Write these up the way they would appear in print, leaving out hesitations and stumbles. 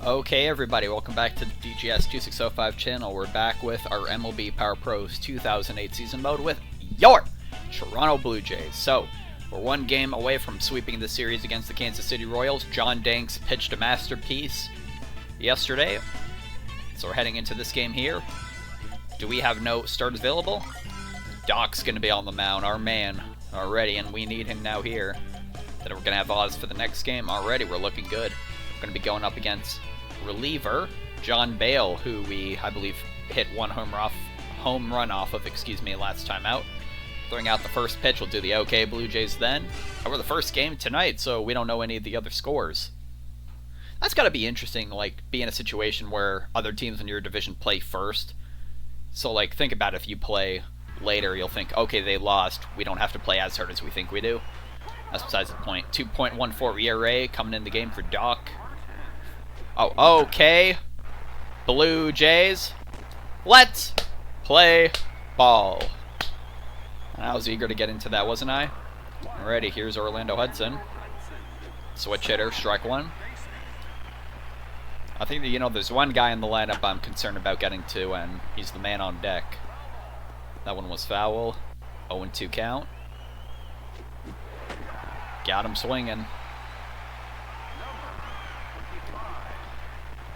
Okay, everybody, welcome back to the DGS2605 channel. We're back with our MLB Power Pros 2008 season mode with your Toronto Blue Jays. So, we're one game away from sweeping the series against the Kansas City Royals. John Danks pitched a masterpiece yesterday, so we're heading into this game here. Do we have no starters available? Doc's going to be on the mound, our man, already, and we need him now here. Then we're going to have odds for the next game. Already, we're looking good. We're going to be going up against reliever John Bale, who I believe hit one home run off of, last time out. Throwing out the first pitch, we'll do the OK Blue Jays then. We're the first game tonight, so we don't know any of the other scores. That's got to be interesting, like, be in a situation where other teams in your division play first. So, like, think about if you play later, you'll think, okay, they lost, we don't have to play as hard as we think we do. That's besides the point. 2.14 ERA coming in the game for Doc. Oh, okay. Blue Jays. Let's play ball. I was eager to get into that, wasn't I? Alrighty, here's Orlando Hudson. Switch hitter, strike one. I think that, there's one guy in the lineup I'm concerned about getting to, and he's the man on deck. That one was foul. 0-2 count. Got him swinging.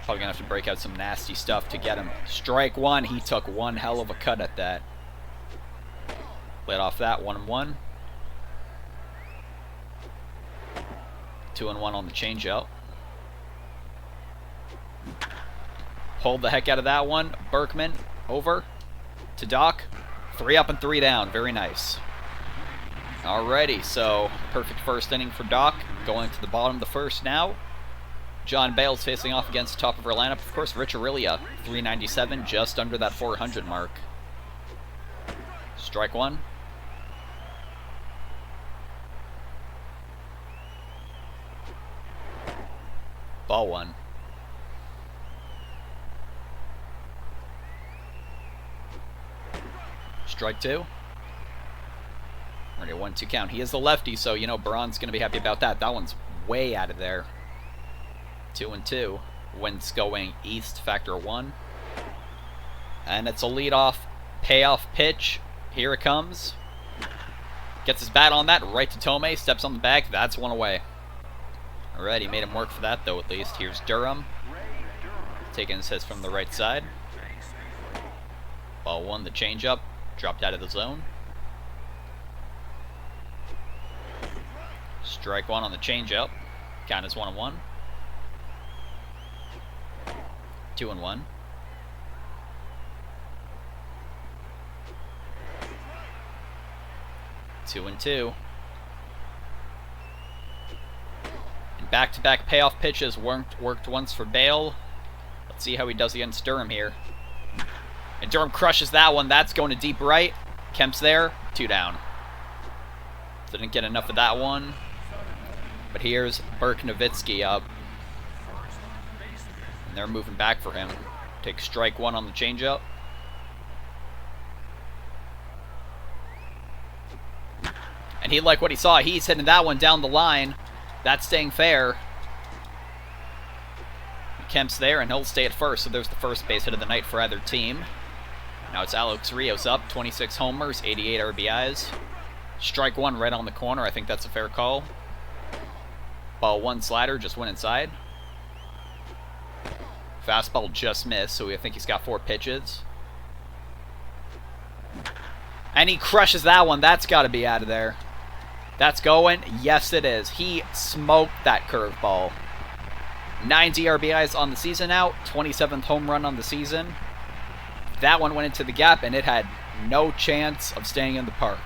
Probably going to have to break out some nasty stuff to get him. Strike one. He took one hell of a cut at that. Let off that 1-1. 2-1 on the changeup. Pulled the heck out of that one. Berkman over to Doc. 3 up and 3 down. Very nice. Alrighty, so perfect first inning for Doc. Going to the bottom of the first now. John Bale's facing off against the top of our lineup. Of course, Rich Aurelia, 397, just under that 400 mark. Strike one. Ball one. Strike two. Already 1-2 count. He is the lefty, so, Braun's going to be happy about that. That one's way out of there. 2-2. Wind's going east, factor 1. And it's a leadoff payoff pitch. Here it comes. Gets his bat on that, right to Tomei. Steps on the bag. That's one away. Alright, made him work for that, though, at least. Here's Durham. Taking his hits from the right side. Ball one, the changeup. Dropped out of the zone. Strike one on the changeup. Count is 1-1. 2-1. Two and two. And back-to-back payoff pitches worked once for Bale. Let's see how he does against Durham here. And Durham crushes that one. That's going to deep right. Kemp's there. 2 down. Didn't get enough of that one. But here's Burke Nowitzki up. And they're moving back for him. Take strike one on the changeup. And he liked what he saw. He's hitting that one down the line. That's staying fair. Kemp's there, and he'll stay at first. So there's the first base hit of the night for either team. Now it's Alex Rios up. 26 homers, 88 RBIs. Strike one right on the corner. I think that's a fair call. Ball one slider, just went inside. Fastball just missed, so I think he's got 4 pitches. And he crushes that one. That's got to be out of there. That's going. Yes, it is. He smoked that curveball. 90 RBIs on the season now. 27th home run on the season. That one went into the gap, and it had no chance of staying in the park.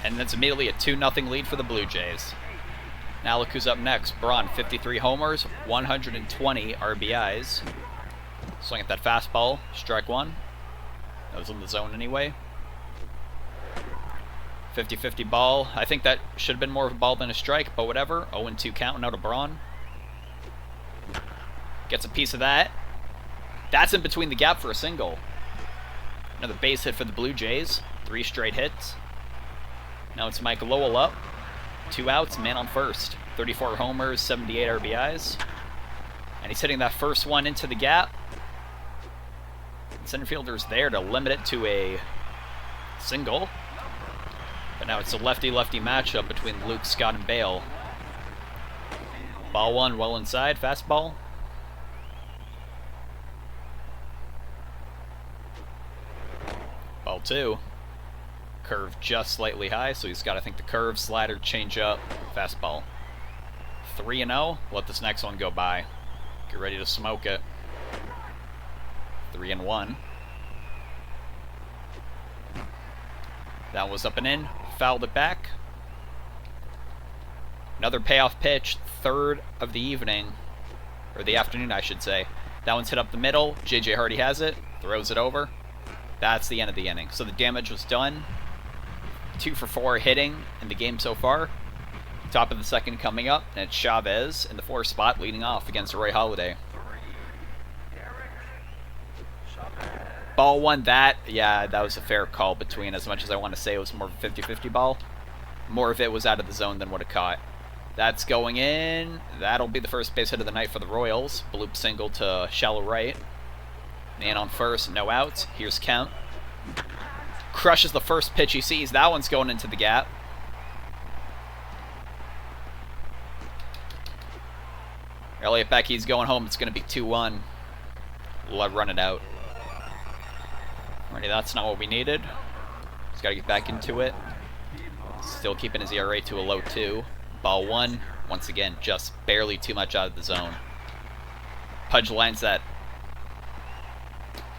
And that's immediately a 2-0 lead for the Blue Jays. Now look who's up next. Braun, 53 homers, 120 RBIs. Swing at that fastball. Strike one. That was in the zone anyway. 50-50 ball. I think that should have been more of a ball than a strike, but whatever. 0-2 count now to Braun. Gets a piece of that. That's in between the gap for a single. Another base hit for the Blue Jays. 3 straight hits. Now it's Mike Lowell up. 2 outs, man on first. 34 homers, 78 RBIs. And he's hitting that first one into the gap. Center fielder's there to limit it to a single. But now it's a lefty-lefty matchup between Luke, Scott, and Bale. Ball one, well inside, fastball. Ball two. Curve just slightly high, so he's got, I think, the curve, slider, changeup, fastball. 3-0. Let this next one go by. Get ready to smoke it. 3-1. That was up and in. Fouled it back. Another payoff pitch. Third of the evening. Or the afternoon, I should say. That one's hit up the middle. J.J. Hardy has it. Throws it over. That's the end of the inning. So the damage was done. 2 for 4 hitting in the game so far. Top of the second coming up. And it's Chavez in the 4th spot leading off against Roy Halladay. Ball one, that was a fair call between, as much as I want to say it was more of a 50-50 ball. More of it was out of the zone than what it caught. That's going in. That'll be the first base hit of the night for the Royals. Bloop single to shallow right. Man on first, no outs. Here's Kemp. Crushes the first pitch he sees. That one's going into the gap. Elliot Becky's going home. It's going to be 2-1. We'll run it out. Alrighty, that's not what we needed. Just got to get back into it. Still keeping his ERA to a low 2. Ball one. Once again, just barely too much out of the zone. Pudge lines that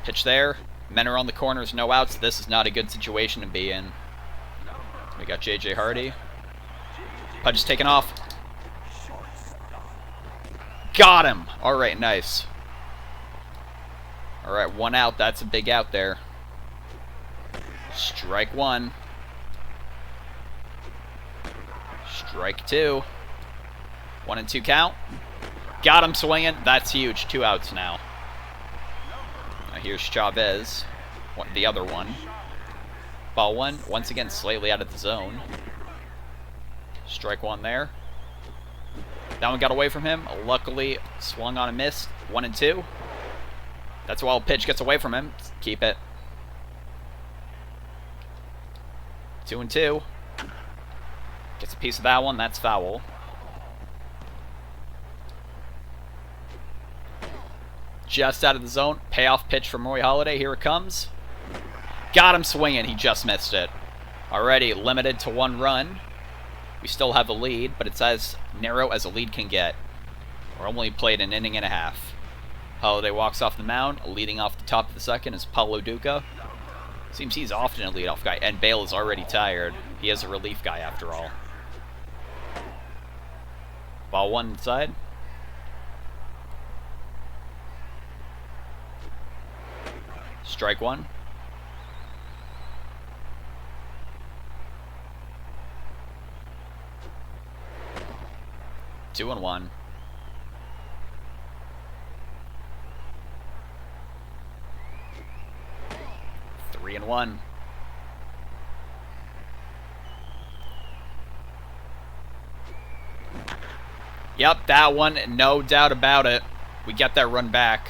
pitch there. Men are on the corners, no outs. This is not a good situation to be in. We got J.J. Hardy. Pudge is taking off. Got him! Alright, nice. Alright, 1 out. That's a big out there. Strike 1. Strike 2. 1-2 count. Got him swinging. That's huge. 2 outs now. Now here's Chavez. The other one. Ball one. Once again, slightly out of the zone. Strike 1 there. That one got away from him. Luckily, swung on a miss. 1-2. That's a wild pitch. Gets away from him. Keep it. 2-2. Gets a piece of that one. That's foul. Just out of the zone. Payoff pitch from Roy Halladay. Here it comes. Got him swinging. He just missed it. Already limited to 1 run. We still have a lead, but it's as narrow as a lead can get. We're only played an inning and a half. Halladay walks off the mound. Leading off the top of the second is Paulo Duca. Seems he's often a leadoff guy, and Bale is already tired. He is a relief guy after all. Ball one inside. Strike 1. Two and 1. Three and 1. Yep, that one, no doubt about it. We get that run back.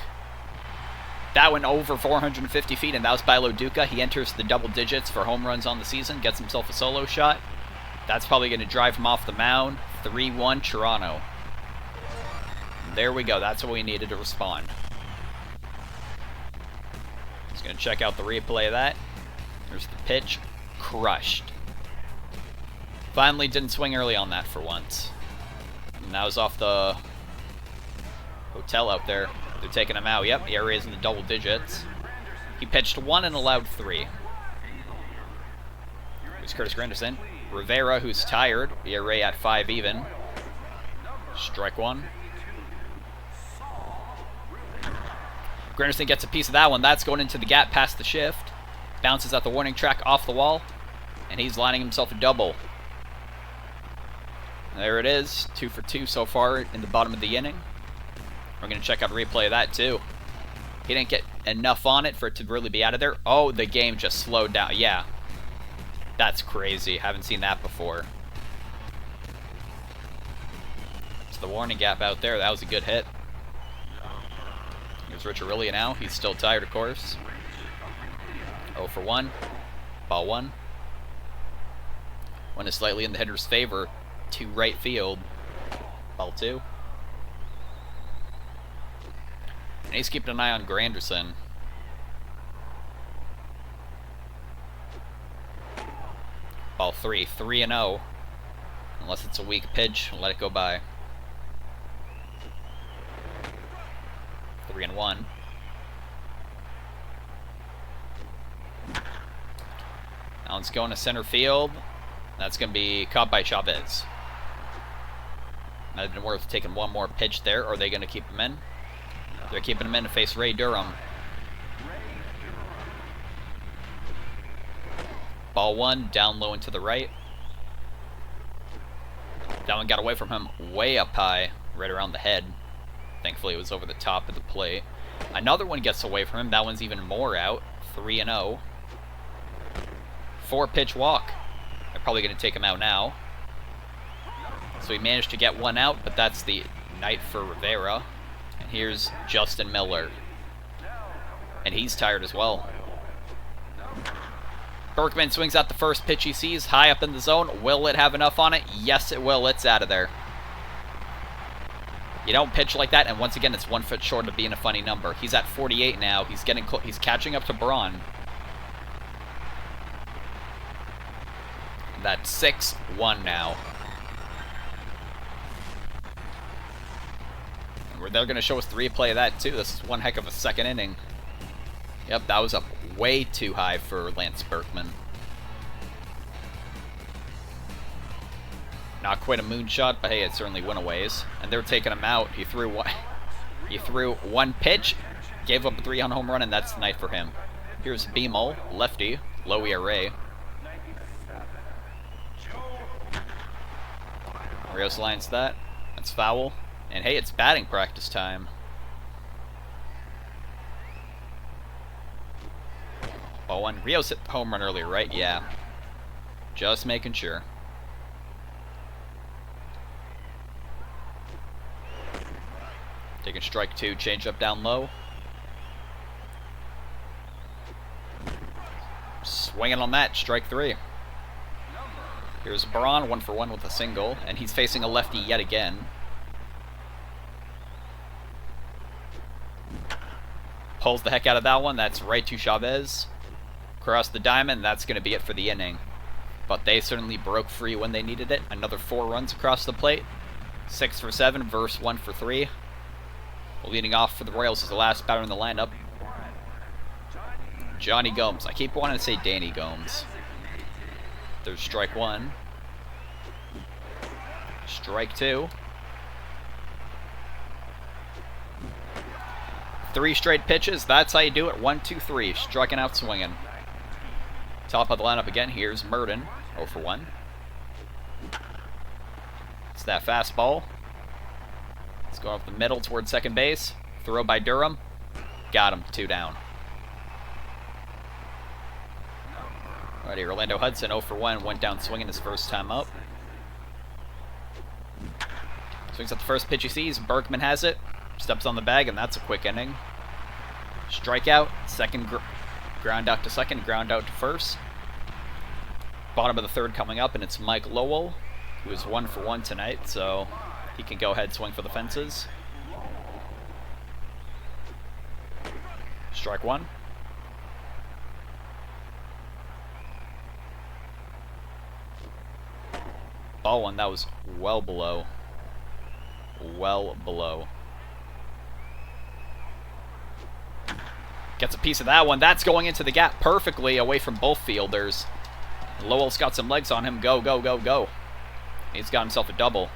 That went over 450 feet, and that was by Loduca. He enters the double digits for home runs on the season, gets himself a solo shot. That's probably going to drive him off the mound. 3-1 Toronto. There we go. That's what we needed to respond. Just going to check out the replay of that. There's the pitch. Crushed. Finally didn't swing early on that for once. And that was off the hotel out there. They're taking him out. Yep, ERA is in the double digits. He pitched 1 and allowed 3. Here's Curtis Granderson. Rivera, who's tired. ERA at 5 even. Strike 1. Granderson gets a piece of that one. That's going into the gap past the shift. Bounces at the warning track off the wall. And he's lining himself a double. There it is. 2 for 2 so far in the bottom of the inning. We're going to check out a replay of that too. He didn't get enough on it for it to really be out of there. Oh, the game just slowed down. Yeah. That's crazy. Haven't seen that before. the warning gap out there. That was a good hit. Here's Rich Aurelia now. He's still tired, of course. 0 for 1. Ball 1. One is slightly in the hitter's favor to right field. Ball 2. And he's keeping an eye on Granderson. Ball 3. 3-0. Unless it's a weak pitch, we'll let it go by. 3-1. Now it's going to center field. That's going to be caught by Chavez. Might have been worth taking one more pitch there, or are they going to keep him in? They're keeping him in to face Ray Durham. Ball 1, down low and to the right. That one got away from him way up high, right around the head. Thankfully, it was over the top of the plate. Another one gets away from him. That one's even more out. 3-0. 4-pitch walk. They're probably going to take him out now. So he managed to get one out, but that's the night for Rivera. And here's Justin Miller. And he's tired as well. Berkman swings out the first pitch he sees, high up in the zone. Will it have enough on it? Yes, it will. It's out of there. You don't pitch like that, and once again, it's 1 foot short of being a funny number. He's at 48 now. He's getting he's catching up to Braun. That's 6-1 now. And they're going to show us the replay of that, too. This is one heck of a second inning. Yep, that was up way too high for Lance Berkman. Not quite a moonshot, but hey, it certainly went a ways. And they're taking him out. He threw one pitch, gave up a 3-run home run, and that's the night for him. Here's Beamel, lefty, low ERA. Rios lines that. That's foul. And hey, it's batting practice time. Ball 1. Rios hit the home run earlier, right? Yeah. Just making sure. Taking strike 2, change up down low. Swinging on that, strike 3. Here's Braun, 1 for 1 with a single, and he's facing a lefty yet again. Pulls the heck out of that one, that's right to Chavez. Across the diamond, that's going to be it for the inning. But they certainly broke free when they needed it. Another 4 runs across the plate. 6 for 7 versus 1 for 3. Leading off for the Royals is the last batter in the lineup. Johnny Gomes. I keep wanting to say Danny Gomes. There's strike 1. Strike 2. 3 straight pitches. That's how you do it. 1, 2, 3. Striking out, swinging. Top of the lineup again. Here's Merton. 0 for 1. It's that fastball. It's going up the middle towards second base. Throw by Durham. Got him. 2 down. Alrighty, Orlando Hudson 0 for 1. Went down swinging his first time up. Swings at the first pitch he sees. Berkman has it. Steps on the bag, and that's a quick inning. Strikeout. Second ground out to second. Ground out to first. Bottom of the third coming up, and it's Mike Lowell, who is 1 for 1 tonight, so he can go ahead, swing for the fences. Strike 1. Ball 1, that was well below. Well below. Gets a piece of that one. That's going into the gap perfectly away from both fielders. Lowell's got some legs on him. Go, go, go, go. He's got himself a double.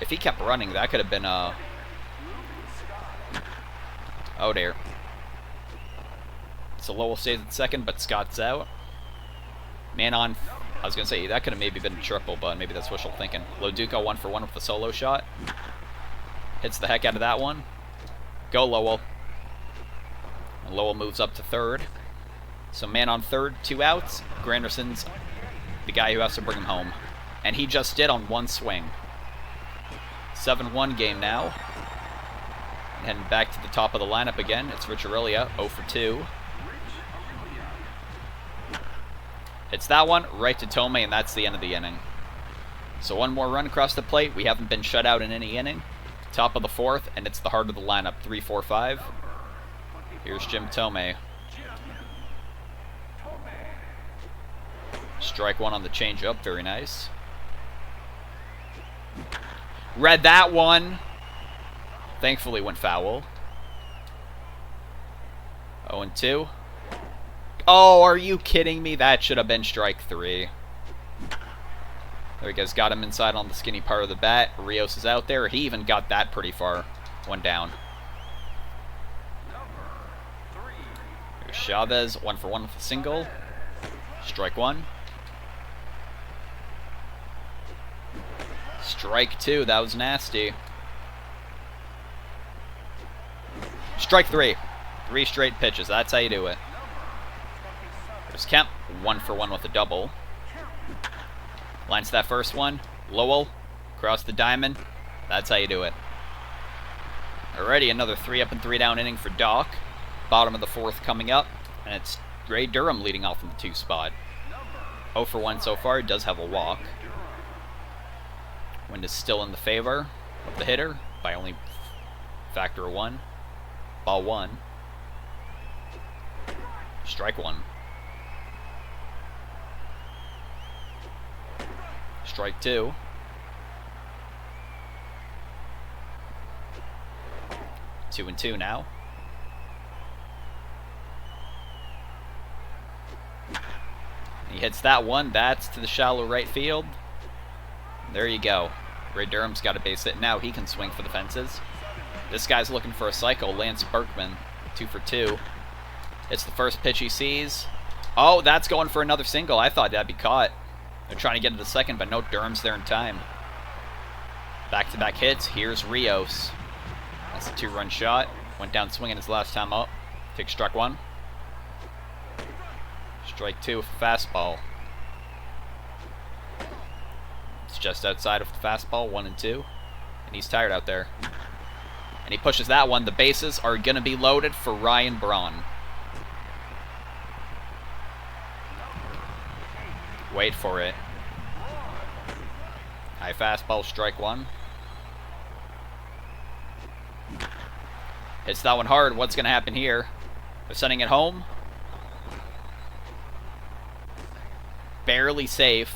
If he kept running, that could have been a... Oh, dear. So Lowell stays at second, but Scott's out. Man on... I was going to say, that could have maybe been a triple, but maybe that's wishful thinking. Loduca 1 for 1 with the solo shot. Hits the heck out of that one. Go, Lowell. And Lowell moves up to third. So man on third, 2 outs. Granderson's the guy who has to bring him home. And he just did on 1 swing. 7-1 game now. And heading back to the top of the lineup again. It's Rich Aurelia, 0 for 2. Hits that one right to Tomei, and that's the end of the inning. So one more run across the plate. We haven't been shut out in any inning. Top of the 4th, and it's the heart of the lineup, 3-4-5. Here's Jim Tomei. Strike one on the changeup, very nice. Read that one. Thankfully went foul. 0-2. Oh, are you kidding me? That should have been strike 3. There he goes. Got him inside on the skinny part of the bat. Rios is out there. He even got that pretty far. One down. Here's Chavez. 1 for 1 with a single. Strike 1. Strike 2. That was nasty. Strike 3. 3 straight pitches. That's how you do it. There's Kemp. 1 for 1 with a double. Lines that first one. Lowell. Across the diamond. That's how you do it. Alrighty, another 3 up and 3 down inning for Doc. Bottom of the 4th coming up. And it's Ray Durham leading off in the 2 spot. 0 for 1 so far. He does have a walk. Wind is still in the favor of the hitter by only factor of 1. Ball 1. Strike 1. Strike 2. Two and 2 now. He hits that one. That's to the shallow right field. There you go. Ray Durham's got a base hit. Now he can swing for the fences. This guy's looking for a cycle. Lance Berkman, 2 for 2. It's the first pitch he sees. Oh, that's going for another single. I thought that'd be caught. They're trying to get to the second, but no, Durham's there in time. Back-to-back hits. Here's Rios. That's a 2-run shot. Went down swinging his last time up. Takes strike 1. Strike 2 with a fastball. It's just outside of the fastball, 1 and 2. And he's tired out there. And he pushes that one. The bases are going to be loaded for Ryan Braun. Wait for it. High fastball, strike 1. Hits that one hard. What's going to happen here? They're sending it home. Barely safe.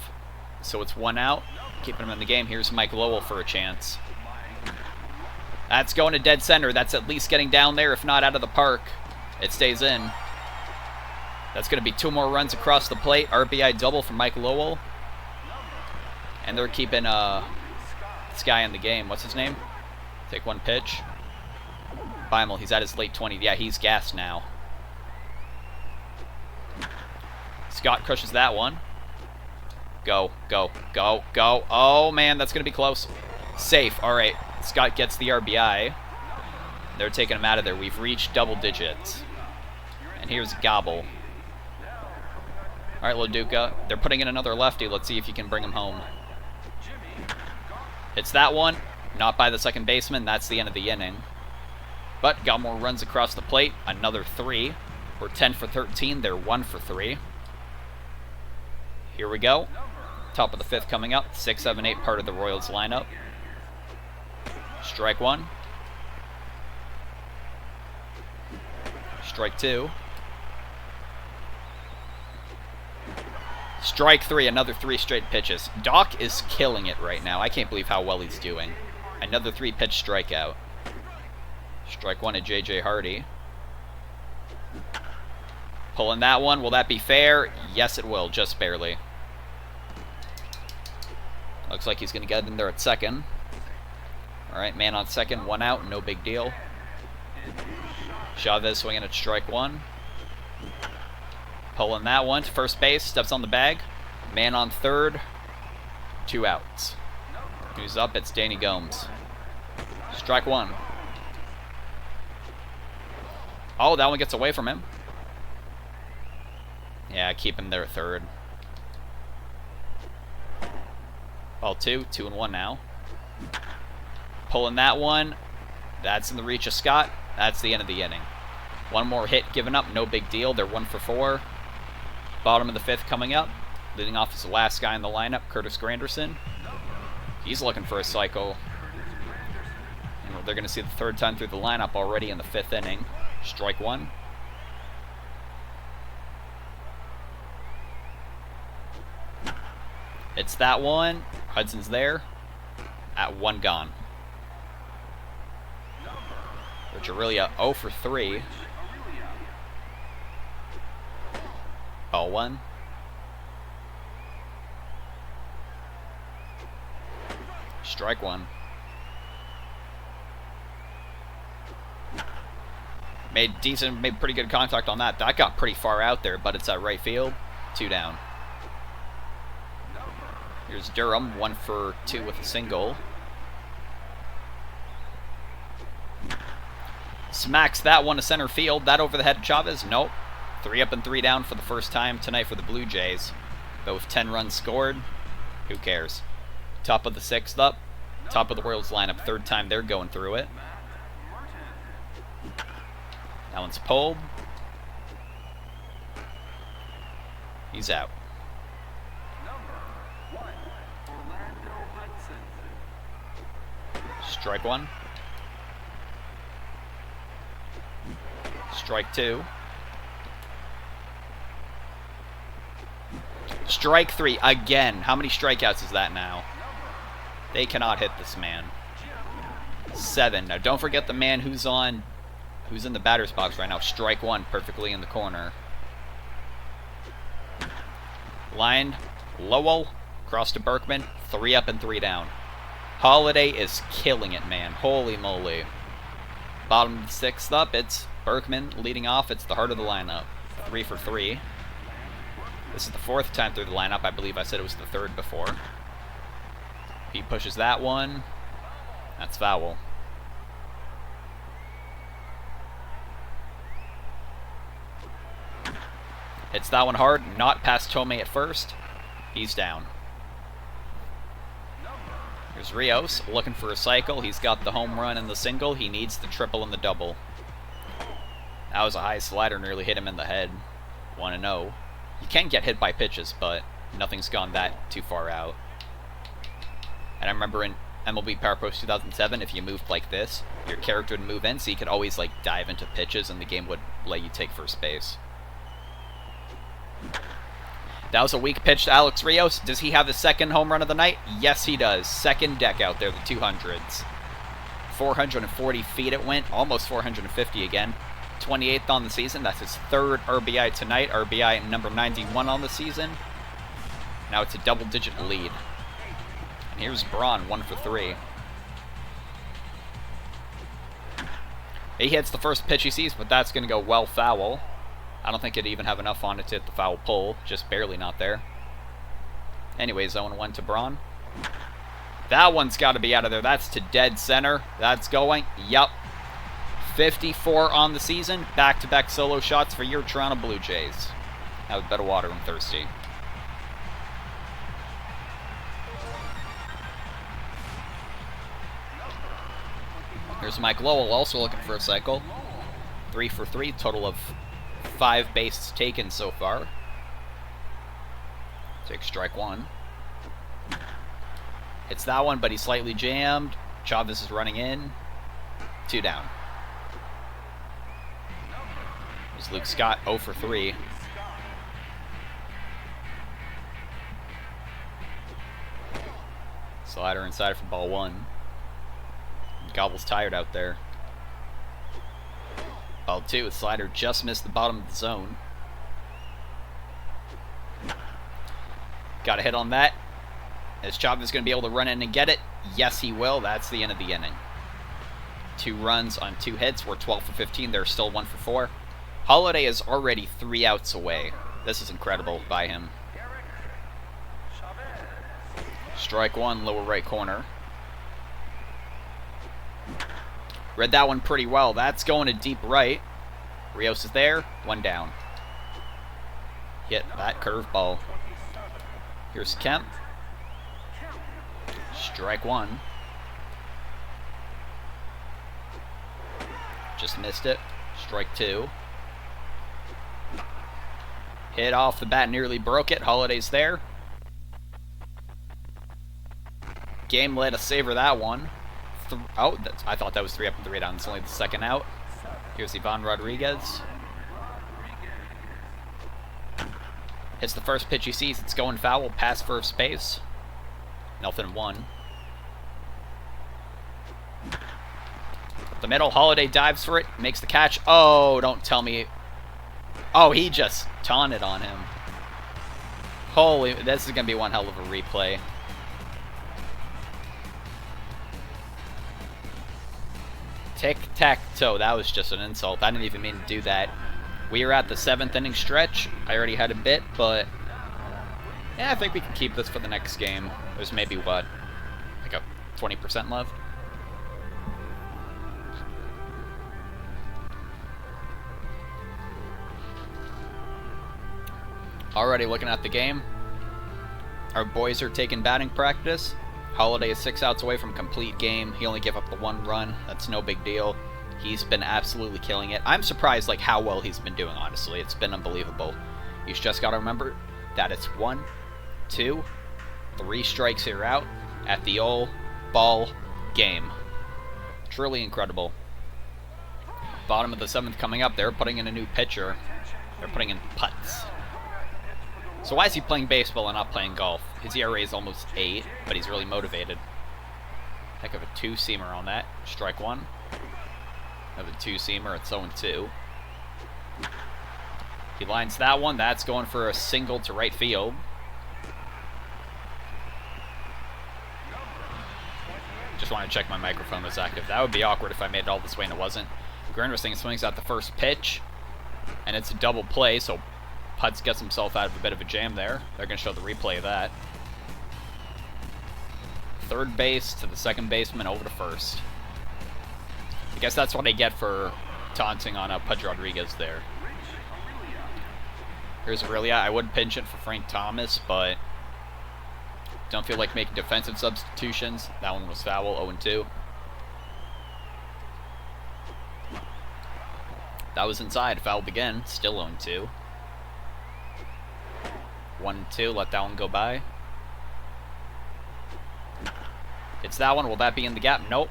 So it's 1 out. Keeping him in the game. Here's Mike Lowell for a chance. That's going to dead center. That's at least getting down there, if not out of the park. It stays in. That's going to be 2 more runs across the plate. RBI double for Mike Lowell. And they're keeping this guy in the game. What's his name? Take 1 pitch. Beimel, he's at his late 20s. Yeah, he's gassed now. Scott crushes that one. Go, go, go, go. Oh, man, that's going to be close. Safe. All right. Scott gets the RBI. They're taking him out of there. We've reached double digits. And here's Gobble. All right, Loduca. They're putting in another lefty. Let's see if you can bring him home. Hits that one. Not by the second baseman. That's the end of the inning. But got more runs across the plate. Another 3. We're 10 for 13. They're 1 for 3. Here we go. Top of the 5th coming up. 6, 7, 8 part of the Royals lineup. Strike 1. Strike 2. Strike 3. Another 3 straight pitches. Doc is killing it right now. I can't believe how well he's doing. Another 3-pitch strikeout. Strike 1 to J.J. Hardy. Pulling that one. Will that be fair? Yes, it will. Just barely. Looks like he's going to get in there at second. Alright, man on second. 1 out. No big deal. Chavez swinging at strike 1. Pulling that one to first base. Steps on the bag. Man on third. 2 outs. Who's up? It's Danny Gomes. Strike 1. Oh, that one gets away from him. Yeah, keep him there at third. Ball 2. 2 and 1 now. Pulling that one. That's in the reach of Scott. That's the end of the inning. One more hit given up, no big deal. They're 1 for 4. Bottom of the 5th coming up. Leading off is the last guy in the lineup, Curtis Granderson. He's looking for a cycle. And they're going to see the 3rd time through the lineup already in the 5th inning. Strike 1. It's that one. Hudson's there. At 1 gone. Rich Aurelia 0 for 3. Ball 1. Strike 1. Made pretty good contact on that. That got pretty far out there, but it's at right field. 2 down. Here's Durham, 1 for 2 with a single. Smacks that one to center field. That over the head of Chavez? Nope. 3 up and 3 down for the first time tonight for the Blue Jays. Both 10 runs scored. Who cares? Top of the 6th up. Top of the Royals lineup. 3rd time they're going through it. That one's pulled. He's out. Strike 1. Strike 2. Strike 3 again. How many strikeouts is that now? They cannot hit this man. 7. Now don't forget the man who's in the batter's box right now. Strike 1, perfectly in the corner. Line, Lowell, cross to Berkman, 3 up and 3 down. Halladay is killing it, man. Holy moly. Bottom of the 6th up, it's Berkman leading off. It's the heart of the lineup. 3 for 3. This is the 4th time through the lineup. I believe I said it was the 3rd before. He pushes that one. That's foul. Hits that one hard. Not past Tomei at first. He's down. Here's Rios looking for a cycle. He's got the home run and the single. He needs the triple and the double. That was a high slider, nearly hit him in the head. 1-0. You can get hit by pitches, but nothing's gone that too far out. And I remember in MLB Power Pro 2007, if you moved like this, your character would move in, so you could always like dive into pitches and the game would let you take first base. That was a weak pitch to Alex Rios. Does he have the 2nd home run of the night? Yes, he does. 2nd deck out there, the 200s. 440 feet it went, almost 450 again. 28th on the season. That's his 3rd RBI tonight. RBI number 91 on the season. Now it's a double-digit lead. And here's Braun, 1 for 3. He hits the first pitch he sees, but that's going to go well foul. I don't think it'd even have enough on it to hit the foul pole. Just barely not there. Anyways, 0-1 to Braun. That one's got to be out of there. That's to dead center. That's going. Yup. 54 on the season. Back-to-back solo shots for your Toronto Blue Jays. That was better water than thirsty. Here's Mike Lowell also looking for a cycle. 3 for 3. Total of 5 bases taken so far. Take strike 1. It's that one, but he's slightly jammed. Chavez is running in. 2 down. There's Luke Scott, 0 for 3. Slider inside for ball 1. Gobble's tired out there. Ball 2, slider just missed the bottom of the zone. Got a hit on that. Is Chavez going to be able to run in and get it? Yes, he will. That's the end of the inning. 2 runs on 2 hits. We're 12 for 15. They're still 1 for 4. Halladay is already 3 outs away. This is incredible by him. Strike 1, lower right corner. Read that one pretty well. That's going to deep right. Rios is there. 1 down. Hit that curveball. Here's Kemp. Strike 1. Just missed it. Strike 2. Hit off the bat, nearly broke it. Halladay's there. Game let us savor that one. I thought that was 3 up and 3 down. It's only the second out. Here's Ivan Rodriguez. Hits the first pitch he sees. It's going foul. Past first base. 0-1. Up the middle. Halladay dives for it. Makes the catch. Oh, don't tell me. Oh, he just taunted on him. Holy, this is going to be one hell of a replay. Tic-tac-toe. That was just an insult. I didn't even mean to do that. We are at the 7th inning stretch. I already had a bit, but yeah, I think we can keep this for the next game. There's maybe, what, like a 20% left? Already looking at the game. Our boys are taking batting practice. Halladay is 6 outs away from complete game. He only gave up the 1 run. That's no big deal. He's been absolutely killing it. I'm surprised like how well he's been doing, honestly. It's been unbelievable. You've just got to remember that it's 1, 2, 3 strikes here out at the old ball game. Truly incredible. Bottom of the 7th coming up. They're putting in a new pitcher. They're putting in Putz. So why is he playing baseball and not playing golf? His ERA is almost 8, but he's really motivated. Heck of a 2-seamer on that. Strike 1. Another 2-seamer. It's 0-2. He lines that one. That's going for a single to right field. Just want to check my microphone was active. That would be awkward if I made it all this way and it wasn't. Granderson swings out the first pitch, and it's a double play, so Putz gets himself out of a bit of a jam there. They're going to show the replay of that. Third base to the second baseman over to first. I guess that's what I get for taunting on Pudge Rodriguez there. Here's Aurelia. I would pinch it for Frank Thomas, but don't feel like making defensive substitutions. That one was foul, 0-2. That was inside, fouled again, still 0-2. 1-2, let that one go by. It's that one, will that be in the gap? Nope.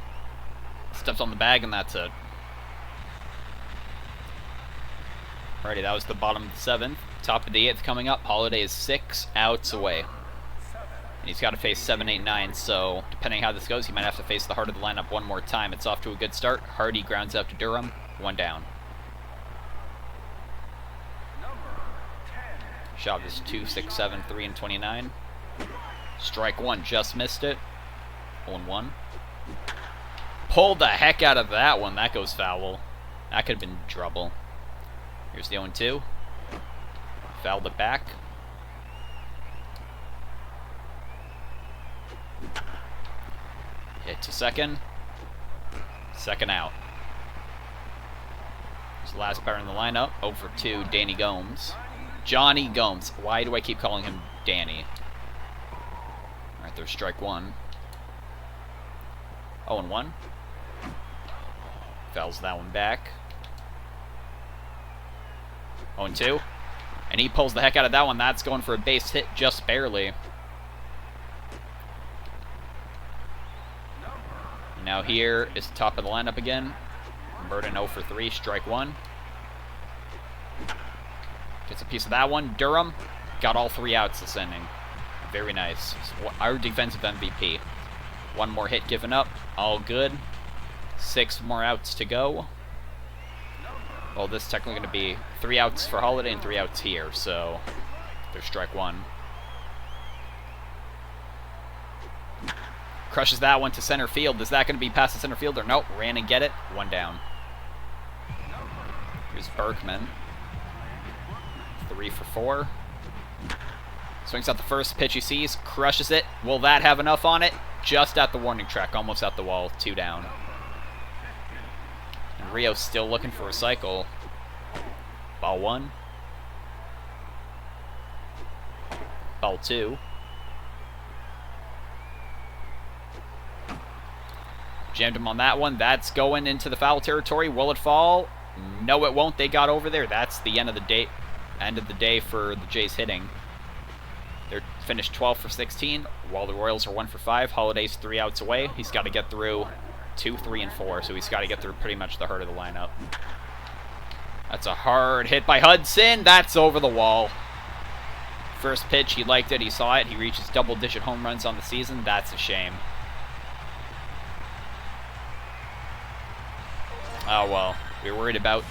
Steps on the bag and that's it. Alrighty, that was the bottom of the 7th. Top of the 8th coming up. Halladay is 6 outs away. And he's got to face 7, 8, 9, so depending how this goes, he might have to face the heart of the lineup one more time. It's off to a good start. Hardy grounds out to Durham. 1 down. Shot is 2, 6, 7, 3, and 29. Strike 1, just missed it. 0-1. Pulled the heck out of that one. That goes foul. That could have been trouble. Here's the 0-2. Fouled it back. Hit to second. Second out. Here's the last player in the lineup. 0-2, Danny Gomes. Johnny Gomes. Why do I keep calling him Danny? Alright, there's strike 1. 0-1. Fouls that one back. 0-2. And he pulls the heck out of that one. That's going for a base hit, just barely. Now here is the top of the lineup again. Burden 0-3, strike 1. Gets a piece of that one. Durham got all 3 outs this inning. Very nice. Our defensive MVP. 1 more hit given up. All good. 6 more outs to go. Well, this is technically going to be 3 outs for Halladay and 3 outs here, so there's strike 1. Crushes that one to center field. Is that going to be past the center fielder? Nope. Ran and get it. 1 down. Here's Berkman. 3 for 4. Swings out the first pitch he sees. Crushes it. Will that have enough on it? Just at the warning track. Almost at the wall. 2 down. And Rio's still looking for a cycle. Ball 1. Ball 2. Jammed him on that one. That's going into the foul territory. Will it fall? No, it won't. They got over there. That's the end of the day. End of the day for the Jays hitting. They're finished 12 for 16, while the Royals are 1 for 5. Halladay's 3 outs away. He's got to get through 2, 3, and 4, so he's got to get through pretty much the heart of the lineup. That's a hard hit by Hudson. That's over the wall. First pitch, he liked it. He saw it. He reaches double-digit home runs on the season. That's a shame. Oh, well. We were worried about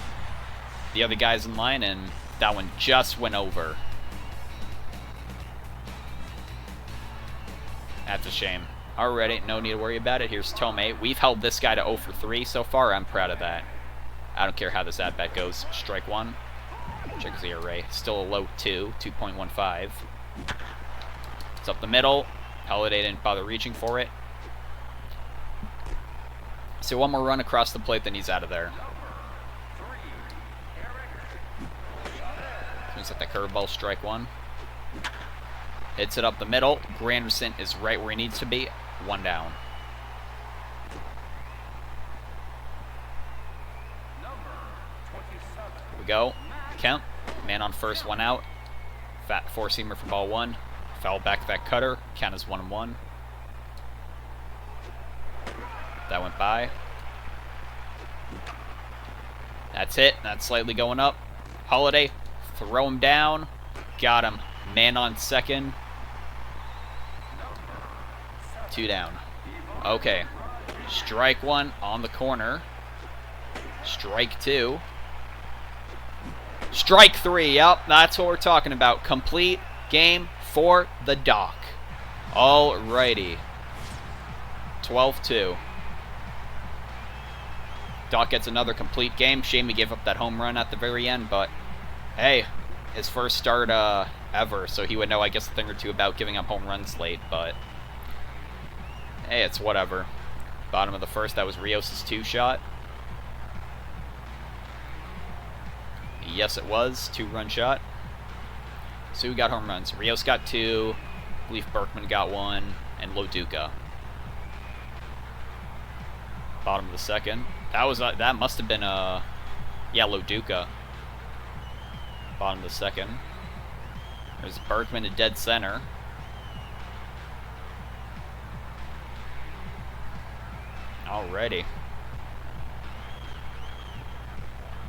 the other guys in line, and that one just went over. That's a shame. Already, no need to worry about it. Here's Tomei. We've held this guy to 0 for 3 so far. I'm proud of that. I don't care how this at-bat goes. Strike 1. Check his ERA. Still a low 2, 2.15. It's up the middle. Halladay didn't bother reaching for it. So one more run across the plate, then he's out of there. He's at the curveball, strike 1. Hits it up the middle. Granderson is right where he needs to be. 1 down. Here we go. Count. Man on first, 1 out. Fat four-seamer for ball 1. Foul back to that cutter. Count is 1-1. That went by. That's it. That's slightly going up. Halladay. Throw him down. Got him. Man on second. 2 down. Okay. Strike 1 on the corner. Strike 2. Strike 3. Yep, that's what we're talking about. Complete game for the Doc. Alrighty. 12-2. Doc gets another complete game. Shame he gave up that home run at the very end, but hey, his first start ever, so he would know, I guess, a thing or two about giving up home runs late, but hey, it's whatever. Bottom of the first, that was Rios' 2-shot. Yes, it was. 2-run shot. So who got home runs? Rios got 2, I believe Berkman got 1, and Loduca. Bottom of the second. That must have been yeah, Loduca. Bottom of the second. There's Berkman at dead center. Alrighty.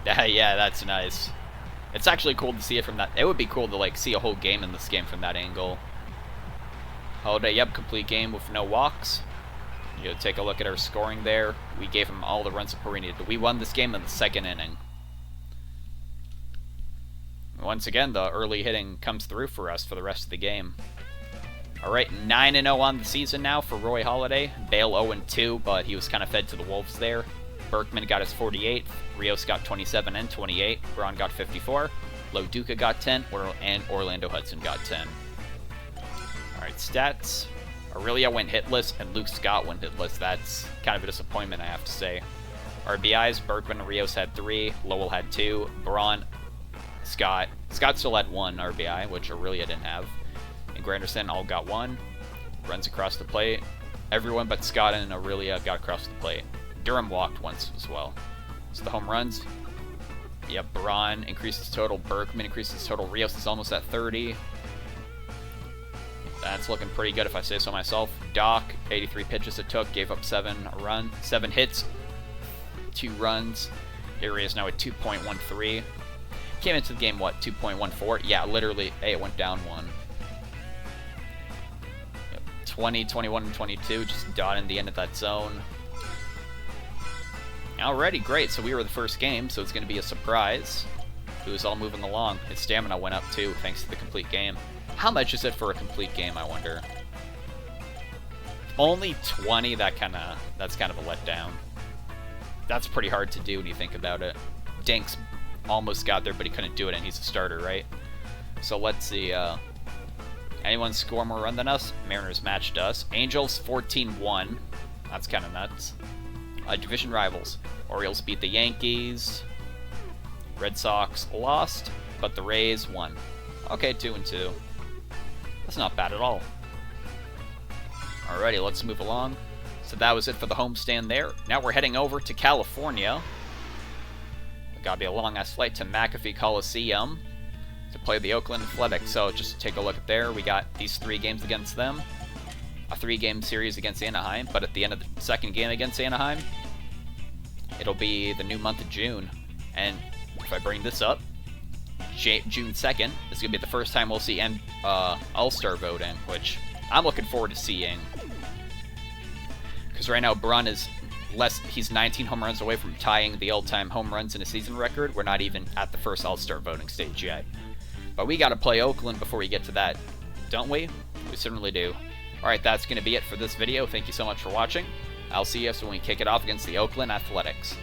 Yeah, that's nice. It's actually cool to see it from that. It would be cool to like see a whole game in this game from that angle. Halladay, yep, complete game with no walks. You know, take a look at our scoring there. We gave him all the run support we needed. We won this game in the second inning. Once again, the early hitting comes through for us for the rest of the game. Alright, 9-0 on the season now for Roy Halladay. Bale 0-2, but he was kind of fed to the Wolves there. Berkman got his 48th. Rios got 27 and 28. Braun got 54. Loduca got 10. And Orlando Hudson got 10. Alright, stats. Aurelia went hitless, and Luke Scott went hitless. That's kind of a disappointment, I have to say. RBIs, Berkman and Rios had 3. Lowell had 2. Braun, Scott. Scott still had 1 RBI, which Aurelia didn't have. And Granderson all got 1. Runs across the plate. Everyone but Scott and Aurelia got across the plate. Durham walked once as well. So the home runs. Yep, Braun increases total. Berkman increases total. Rios is almost at 30. That's looking pretty good if I say so myself. Doc, 83 pitches it took, gave up 7 hits, 2 runs. Here he is now at 2.13. Came into the game, what, 2.14? Yeah, literally, hey, it went down 1. Yep, 20, 21, and 22, just dotting the end of that zone. Alrighty, great. So we were the first game, so it's going to be a surprise. It was all moving along. His stamina went up too, thanks to the complete game. How much is it for a complete game, I wonder? Only 20, that's kind of a letdown. That's pretty hard to do when you think about it. Dinks almost got there, but he couldn't do it, and he's a starter, right? So let's see. Anyone score more run than us? Mariners matched us. Angels 14-1. That's kind of nuts. Division rivals. Orioles beat the Yankees. Red Sox lost, but the Rays won. Okay, 2-2. That's not bad at all. Alrighty, let's move along. So that was it for the homestand there. Now we're heading over to California. Gotta be a long-ass flight to McAfee Coliseum to play the Oakland Athletics. So just take a look at there. We got these 3 games against them. A 3-game series against Anaheim. But at the end of the second game against Anaheim, it'll be the new month of June. And if I bring this up, June 2nd is going to be the first time we'll see All-Star voting, which I'm looking forward to seeing. Because right now, Brun is he's 19 home runs away from tying the all-time home runs in a season record. We're not even at the first All-Star voting stage yet. But we got to play Oakland before we get to that, don't we? We certainly do. Alright, that's going to be it for this video. Thank you so much for watching. I'll see you when we kick it off against the Oakland Athletics.